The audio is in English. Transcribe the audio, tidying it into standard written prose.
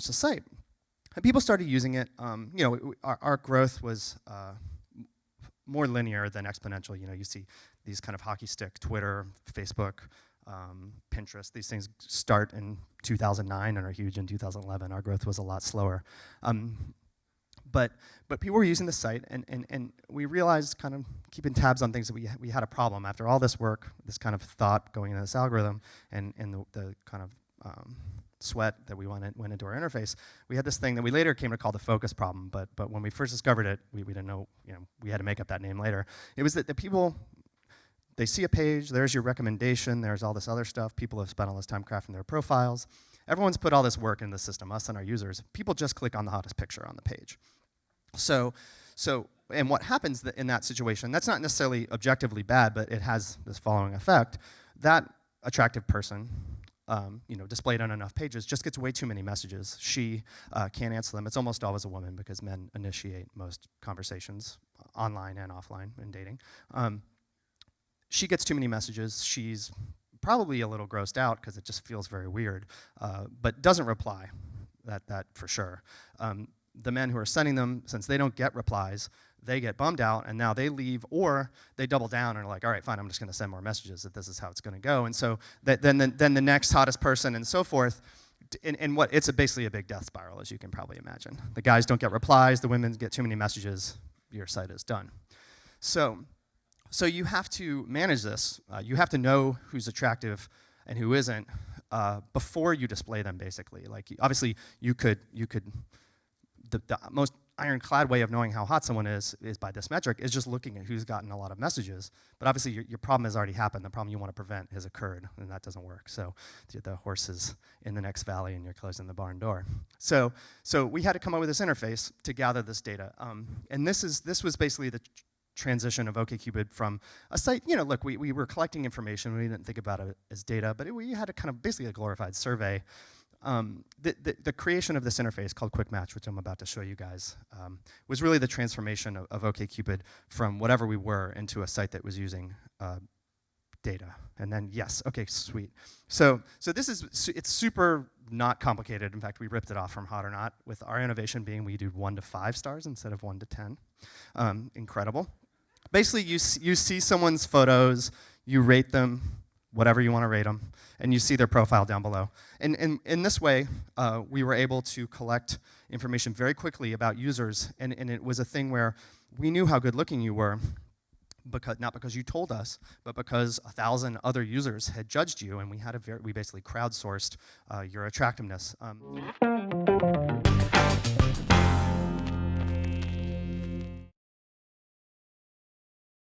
launched the site. And people started using it. You know, our growth was more linear than exponential. You know, you see these kind of hockey stick, Twitter, Facebook, Pinterest. These things start in 2009 and are huge in 2011. Our growth was a lot slower. But people were using the site, and we realized, kind of keeping tabs on things, that we had a problem. After all this work, this kind of thought going into this algorithm, and the kind of sweat that we went into our interface, we had this thing that we later came to call the focus problem. But when we first discovered it, we didn't know, you know, we had to make up that name later. It was that the people, they see a page, there's your recommendation, there's all this other stuff. People have spent all this time crafting their profiles. Everyone's put all this work in the system, us and our users. People just click on the hottest picture on the page. And what happens in that situation, that's not necessarily objectively bad, but it has this following effect. That attractive person, you know, displayed on enough pages, just gets way too many messages. She can't answer them. It's almost always a woman, because men initiate most conversations, online and offline, in dating. She gets too many messages. She's probably a little grossed out, because it just feels very weird, but doesn't reply, that for sure. The men who are sending them, since they don't get replies, they get bummed out, and now they leave, or they double down and are like, all right, fine, I'm just going to send more messages if this is how it's going to go. And so then the next hottest person and so forth, and it's basically a big death spiral, as you can probably imagine. The guys don't get replies, the women get too many messages, your site is done. So you have to manage this. You have to know who's attractive and who isn't before you display them, basically. Like, obviously, you could. The most ironclad way of knowing how hot someone is by this metric, is just looking at who's gotten a lot of messages. But obviously, your problem has already happened. The problem you want to prevent has occurred, and that doesn't work. So the horse is in the next valley, and you're closing the barn door. So we had to come up with this interface to gather this data. And this was basically the transition of OkCupid from a site, you know, look, we were collecting information. We didn't think about it as data, but we had a kind of basically a glorified survey. The creation of this interface called Quick Match, which I'm about to show you guys, was really the transformation of OkCupid from whatever we were into a site that was using data. And then, yes, okay, sweet. So it's super not complicated. In fact, we ripped it off from Hot or Not, with our innovation being we do 1 to 5 stars instead of 1 to 10. Incredible. Basically, you see someone's photos, you rate them, whatever you want to rate them, and you see their profile down below. And in this way, we were able to collect information very quickly about users, and it was a thing where we knew how good looking you were, not because you told us, but because 1,000 other users had judged you, and we basically crowdsourced your attractiveness.